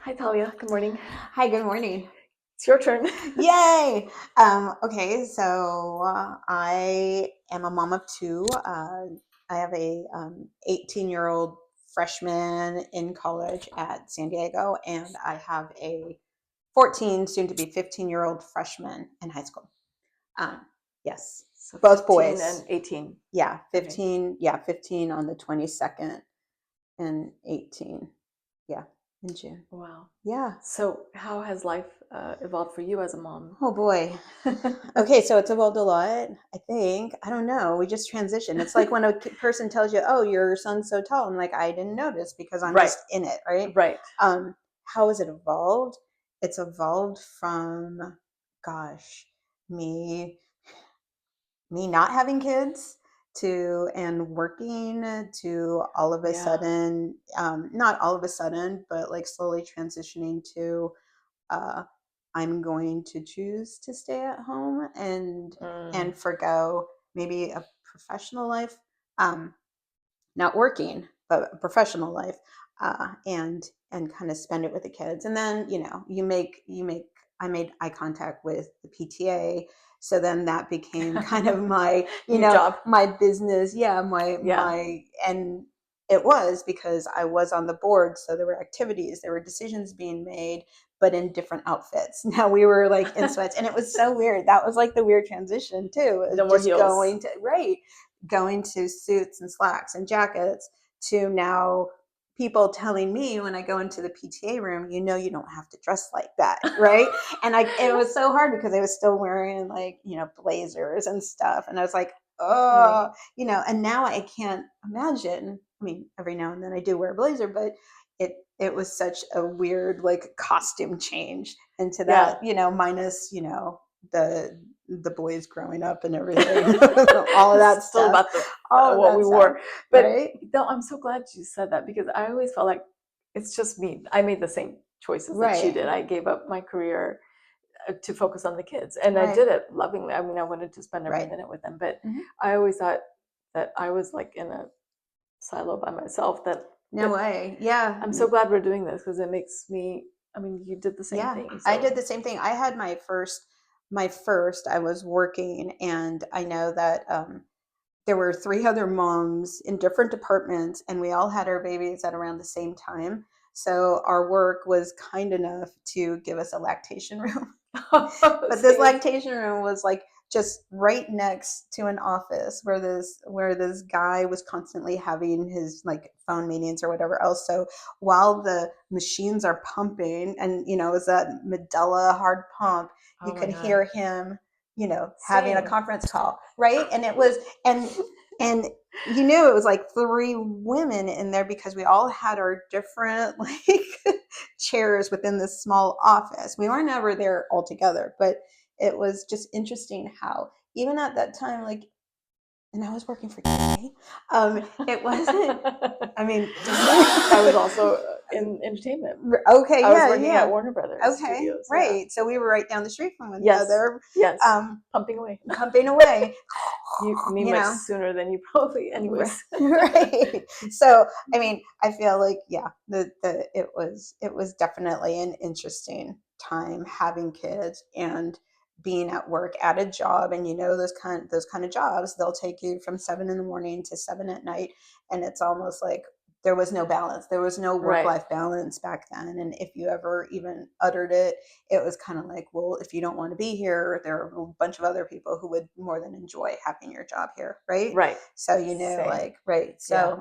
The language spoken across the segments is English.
Hi, Talia. Good morning. Hi, good morning. It's your turn. Yay! Okay, so I am a mom of two. I have a 18-year-old freshman in college at San Diego, and I have a 14, soon to be 15-year-old freshman in high school. Um, yes, So both 15 boys. and 18. Yeah, Okay. 15. Yeah, 15 on the 22nd and 18. Yeah, in June. Wow. Yeah. So how has life evolved for you as a mom? Oh boy. Okay, so it's evolved a lot, I think. I don't know. We just transition. It's like when a person tells you, "Oh, your son's so tall." I'm like, "I didn't notice because I'm Right. just in it," right? Right. How has it evolved? It's evolved from, gosh, me me not having kids to and working to all of a Yeah. sudden, not all of a sudden, but like slowly transitioning to uh, I'm going to choose to stay at home Mm, and forgo maybe a professional life, um, not working, but a professional life, and kind of spend it with the kids. And then you make I made eye contact with the PTA. So then that became kind of my, new job. my business. Yeah, Yeah. and it was because I was on the board. So there were activities, there were decisions being made, but in different outfits. Now we were like in sweats, and it was so weird. That was like the weird transition too, No more just heels. going to suits and slacks and jackets to now people telling me when I go into the PTA room, you don't have to dress like that, right? And it was so hard because I was still wearing like, blazers and stuff. And I was like, Right. oh, and now I can't imagine. I mean, every now and then I do wear a blazer, but it was such a weird like costume change into that, Yeah. minus, the boys growing up and everything, all of that Still stuff, about the all of what that we stuff, wore. But right? no, I'm so glad you said that because I always felt like it's just me. I made the same choices that you Right, did. I gave up my career to focus on the kids, and I right, did it lovingly. I mean, I wanted to spend every right. minute with them, but Hmm. I always thought that I was like in a silo by myself. That No but way. Yeah, I'm so glad we're doing this because it makes me. I mean, you did the same yeah. thing, I did so the same thing. I had my first. I was working, and I know that there were three other moms in different departments, and we all had our babies at around the same time. So our work was kind enough to give us a lactation room. But this same. lactation room was like just right next to an office where this guy was constantly having his like phone meetings or whatever else. So while the machines are pumping, and it's that medulla hard pump, you Oh my can god, hear him, having a same. conference call, right? And it was like three women in there because we all had our different like chairs within this small office. We weren't ever there all together, but it was just interesting how even at that time, like, and I was working for PTA, it wasn't. I mean, I was also in entertainment. okay, I was yeah, working at yeah, Warner Brothers okay, Studios. Yeah. right. So we were right down the street from one Yes. another, Yes. um, Pumping away. pumping away, Me you much know. sooner than you probably. Right. Anyways. Right. So, I mean, I feel like, yeah, it was definitely an interesting time having kids and being at work at a job. And those kind of jobs, they'll take you from 7 in the morning to 7 at night, and it's almost like there was no balance. There was no work Right. life balance back then. And if you ever even uttered it, it was kind of like, well, if you don't want to be here, there are a bunch of other people who would more than enjoy having your job here, right? Right. So Same. like, right. Yeah.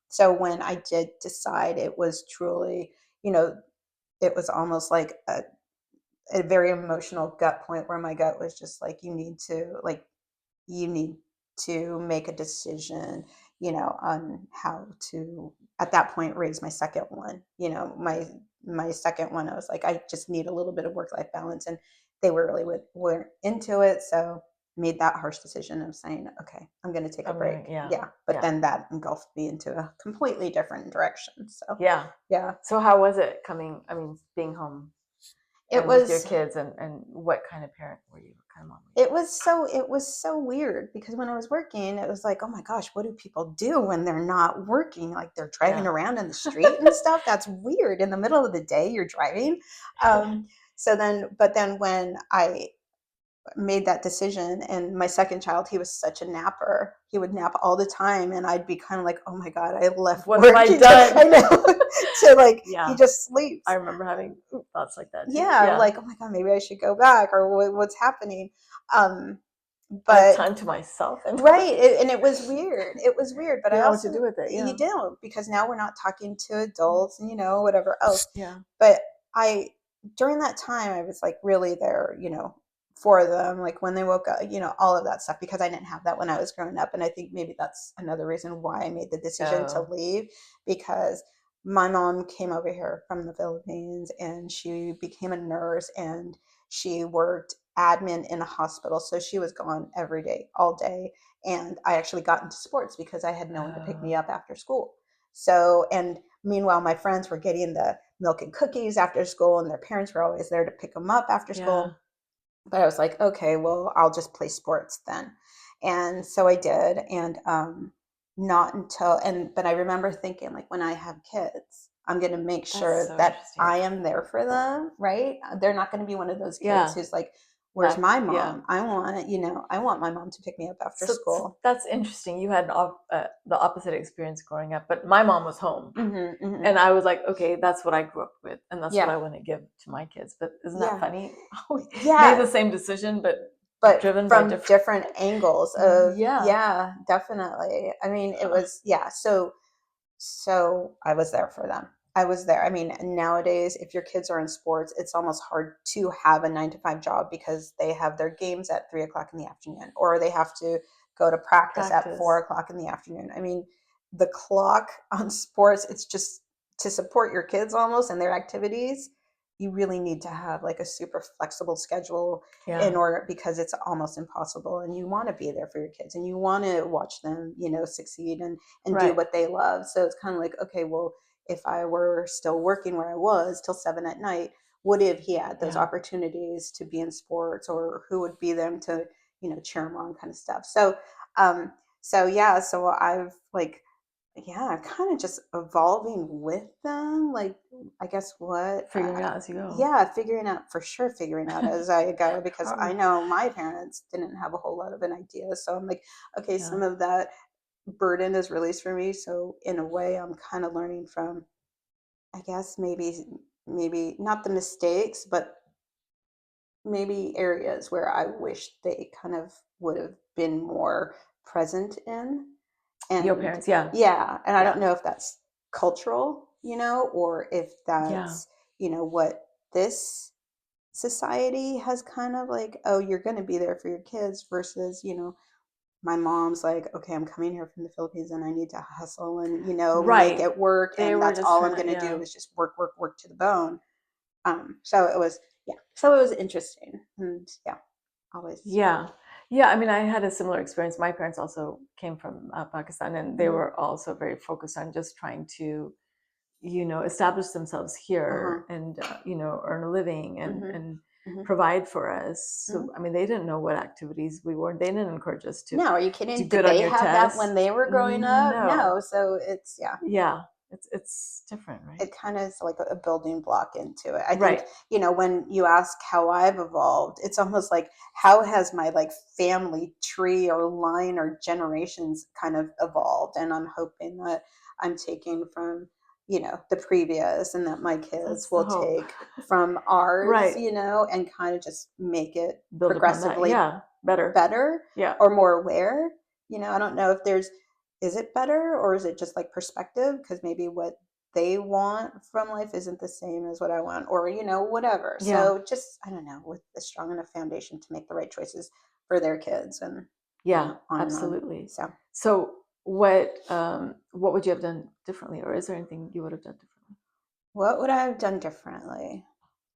So when I did decide, it was truly, you know it was almost like a very emotional gut point where my gut was just like, you need to make a decision, on how to, at that point, raise my second one. My second one, I was like, I just need a little bit of work life balance, and they were into it. So made that harsh decision of saying, okay, I'm going to take a I'm break. gonna. Yeah. Yeah, but Yeah. then that engulfed me into a completely different direction. So Yeah. yeah, So how was it coming? I mean, being home. and with your kids, and what kind of parent were you? What kind of mom were you? It was so weird because when I was working, it was like, oh my gosh, what do people do when they're not working? Like they're driving around in the street and stuff. That's weird. In the middle of the day, you're driving. But then when I made that decision, and my second child, he was such a napper. He would nap all the time, and I'd be kind of like, oh my god, I left What work. have I done? I know. So like he just sleeps. I remember having thoughts like that too. Like, oh my god, maybe I should go back, or what's happening. But time to myself, and it was weird. It was weird, but I also what to do with it. You don't, because now we're not talking to adults, and whatever else. Yeah. But during that time, I was like really there, for them, like when they woke up, all of that stuff, because I didn't have that when I was growing up. And I think maybe that's another reason why I made the decision to leave, because my mom came over here from the Philippines, and she became a nurse, and she worked admin in a hospital. So she was gone every day, all day. And I actually got into sports because I had no one to pick me up after school. So, and meanwhile, my friends were getting the milk and cookies after school, and their parents were always there to pick them up after school. But I was like, okay, well, I'll just play sports then. And so I did. And but I remember thinking, like, when I have kids, I'm going to make sure that I am there for them, right? They're not going to be one of those kids who's like, where's my mom? I want my mom to pick me up after school. That's interesting. You had the opposite experience growing up, but my mom was home. And I was like, okay, that's what I grew up with, and that's what I want to give to my kids. But isn't that funny? Made the same decision, but driven from by different angles of definitely. I mean, it was so I was there for them. I was there. I mean, nowadays, if your kids are in sports, it's almost hard to have a 9 to 5 job, because they have their games at 3 o'clock in the afternoon, or they have to go to practice at 4 o'clock in the afternoon. I mean, the clock on sports, it's just to support your kids almost and their activities. You really need to have like a super flexible schedule in order, because it's almost impossible. And you want to be there for your kids, and you want to watch them, succeed and do what they love. So it's kind of like, okay, well, if I were still working where I was till 7 at night, would have he had those opportunities to be in sports, or who would be them to, cheer him on, kind of stuff. So, so I've like, kind of just evolving with them. Like, I guess figuring out as you go. Figuring out as I go, because I know my parents didn't have a whole lot of an idea. So I'm like, okay, some of that burden is released for me. So in a way, I'm kind of learning from, I guess, maybe not the mistakes, but maybe areas where I wish they kind of would have been more present in. And your parents, and I don't know if that's cultural, or if that's what this society has kind of like, oh, you're going to be there for your kids, versus my mom's like, okay, I'm coming here from the Philippines, and I need to hustle and make it work, and that's all I'm going to do is just work to the bone. So it was interesting, and always. I mean, I had a similar experience. My parents also came from Pakistan, and they were also very focused on just trying to, establish themselves here and, earn a living and provide for us. So, I mean, they didn't know what activities we were. They didn't encourage us to. No, are you kidding? Did they have that when they were growing up? No. So it's it's different, right? It kind of is like a building block into it. I think, when you ask how I've evolved, it's almost like, how has my like family tree or line or generations kind of evolved? And I'm hoping that I'm taking from, the previous, and that my kids will take from ours, and kind of just make it build progressively better, or more aware. I don't know if is it better, or is it just like perspective? Because maybe what they want from life isn't the same as what I want, or, whatever. So just, I don't know, with a strong enough foundation to make the right choices for their kids. And absolutely. On. So what would you have done differently, or is there anything you would have done differently? What would I have done differently?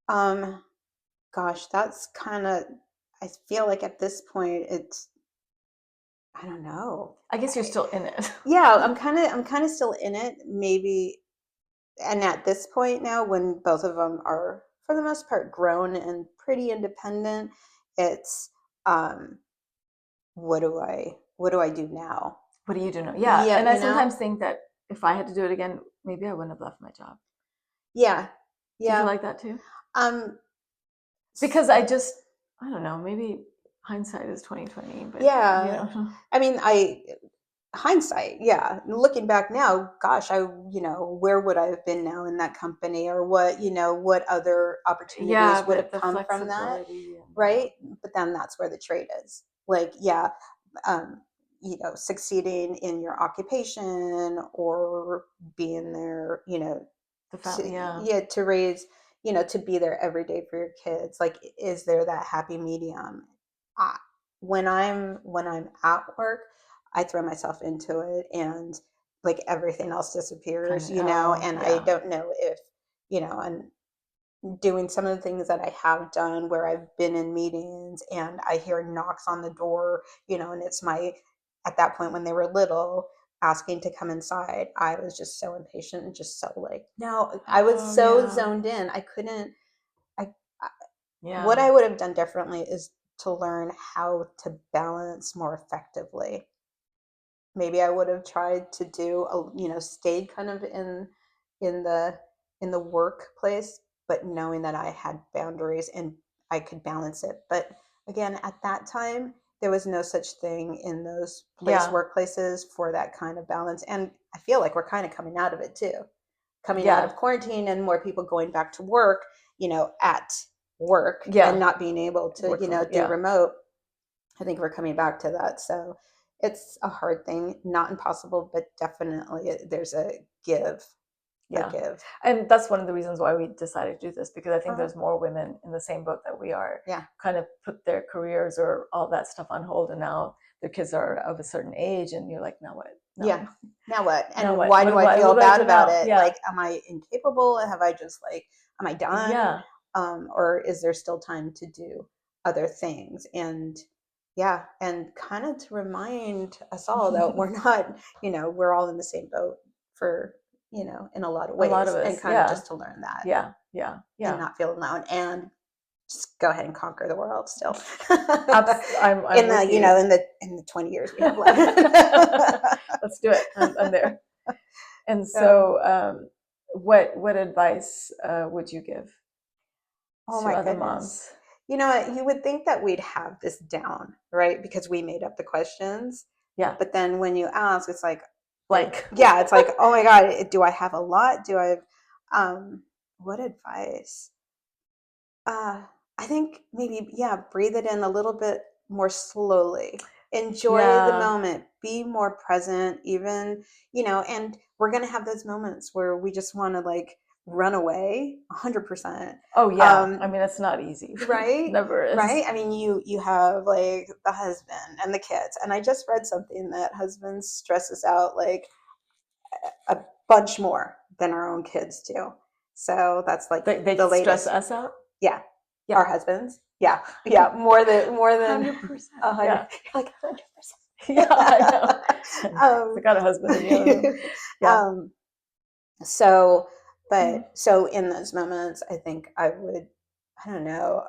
Gosh, that's kind of, I feel like at this point it's, I don't know. I guess you're still in it. I'm kind of still in it, maybe. And at this point now, when both of them are for the most part, grown and pretty independent. It's what do I do now? What do you do now? Yeah, Yeah, and I sometimes think that if I had to do it again, maybe I wouldn't have left my job. Yeah, Do you feel yeah. like that too? Um, Because I don't know, maybe hindsight is 2020, but you yeah. know. I mean, hindsight, yeah. Looking back now, gosh, where would I have been now in that company, or what other Yeah, opportunities would but have the come from that, flexibility and right? But then that's where the trade is. Like, yeah, um, succeeding in your occupation or being there, the family, yeah. to raise, to be there every day for your kids. Like, is there that happy medium? I, when I'm at work, I throw myself into it, and like everything else Kind disappears, of, oh, and I yeah. don't know if, and doing some of the things that I have done where I've been in meetings and I hear knocks on the door, and it's at that point when they were little, asking to come inside. I was just so impatient and just so like, no, I was Oh, so yeah. zoned in. I couldn't, I what Yeah. I would have done differently is to learn how to balance more effectively. Maybe I would have tried to stayed kind of in the in the workplace, but knowing that I had boundaries and I could balance it. But again, at that time, there was no such thing in those Yeah. workplaces for that kind of balance. And I feel like we're kind of coming out of it too, coming out Yeah. of quarantine and more people going back to work, at work and Yeah. not being able to, Work from, do yeah. remote. I think we're coming back to that. So it's a hard thing, not impossible, but definitely there's a Yeah. give. And that's one of the reasons why we decided to do this, because I think Uh-huh. there's more women in the same boat that we are, Yeah. kind of put their careers or all that stuff on hold, and now their kids are of a certain age, and you're like, now what? Yeah. No. Now what? Now And what? why do I feel What do I bad do about now? it? Yeah. Like, am I incapable? Have I just am I done? Yeah. Or is there still time to do other things? And yeah, and kind of to remind us all that we're not, we're all in the same boat for, in a lot of A lot of ways, and us. kind of Yeah. just to learn that Yeah. Yeah. and Yeah. not feel alone and just go ahead and conquer the world still. I'm In with the, you. in the 20 years we have left. Let's do it. I'm there. And So, so, what advice would you give oh to my other goodness. moms? You know what? You would think that we'd have this down, right? Because we made up the questions. Yeah. But then when you ask, it's like, Blank. yeah, it's like, oh my God, do I have a lot? Do I have, what advice? I think maybe, yeah, breathe it in a little bit more slowly. Enjoy the Yeah. moment. Be more present, even, and we're going to have those moments where we just want to run away 100%. Oh yeah. I mean, it's not easy. Right? Never is. Right? I mean, you have the husband and the kids. And I just read something that husbands stress us out a bunch more than our own kids do. So that's They the stress latest. us out. Yeah. Yeah. Our husbands. Yeah. Yeah. More than 100%. 100. Yeah. You're like Yeah. I know. 100%. I got a husband in the other room. Yeah. um, so, Mm. so in those moments, I think I would, I don't know,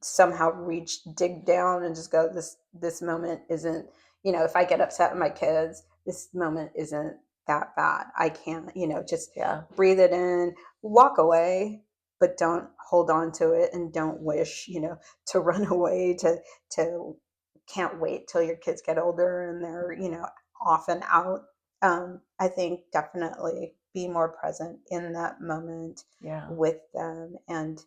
somehow dig down and just go, this moment isn't, if I get upset with my kids, this moment isn't that bad. I can't, just Yeah. breathe it in, walk away, but don't hold on to it, and don't wish, to run away, to can't wait till your kids get older and they're, off and out. I think definitely be more present in that moment Yeah. with them, and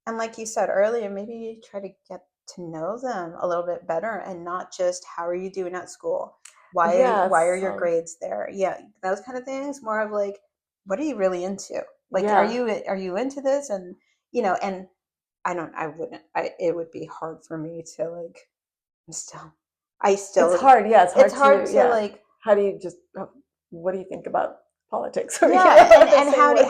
like you said earlier, maybe try to get to know them a little bit better, and not just how are you doing at school? Yeah. Why are your grades there? Yeah, those kind of things. More of what are you really into? Yeah. Are you into this? And and I wouldn't. It would be hard for me to I'm still. I It's still. hard. Yeah. It's It's hard hard to, to yeah. How do you just, what do you think about politics? Or yeah, yeah, and say whatever.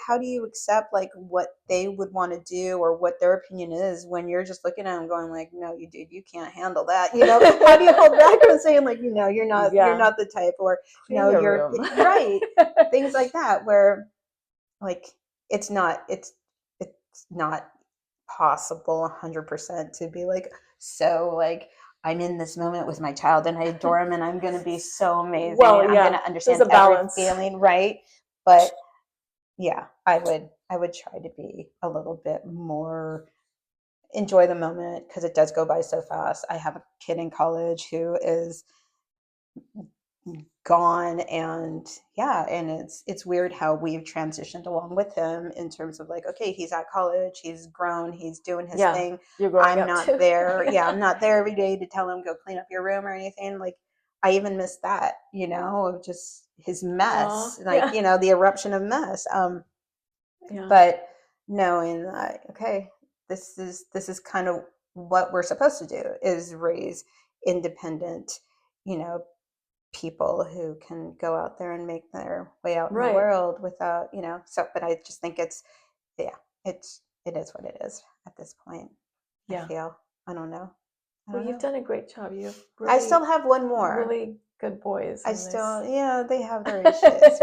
how do you accept what they would want to do, or what their opinion is, when you're just looking at them going no, you dude, you can't handle that. How do you hold back from saying you're Yeah. not the type, or Clean your you're room. right, things like that, where like it's not it's not possible 100% to be like, so like I'm in this moment with my child and I adore him and I'm going to be so amazing. Well, and I'm yeah, going to there's understand a every balance. feeling, right? But yeah, I would try to be a little bit more, enjoy the moment because it does go by so fast. I have a kid in college who is gone, and yeah, and it's weird how we've transitioned along with him in terms of like, okay, he's at college, he's grown, he's doing his Yeah, thing. you're growing I'm up not too. there. Yeah, I'm not there every day to tell him go clean up your room or anything. Like I even miss that, of just his Aw, mess, like, yeah, the eruption of mess. yeah, But knowing that, okay, this is kind of what we're supposed to do, is raise independent, you know people who can go out there and make their way out in the right, world without, so, but I just think yeah, it is what it is at this point. I yeah. feel, I don't know. I Well, don't you've know. done a great job. You have I still really, have one more. really good boys, I and this. still, yeah, they have their issues.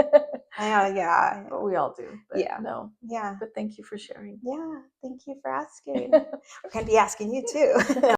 Yeah, We all do, but yeah, no. yeah, But thank you for sharing. yeah. Thank you for asking. We're going to be asking you too.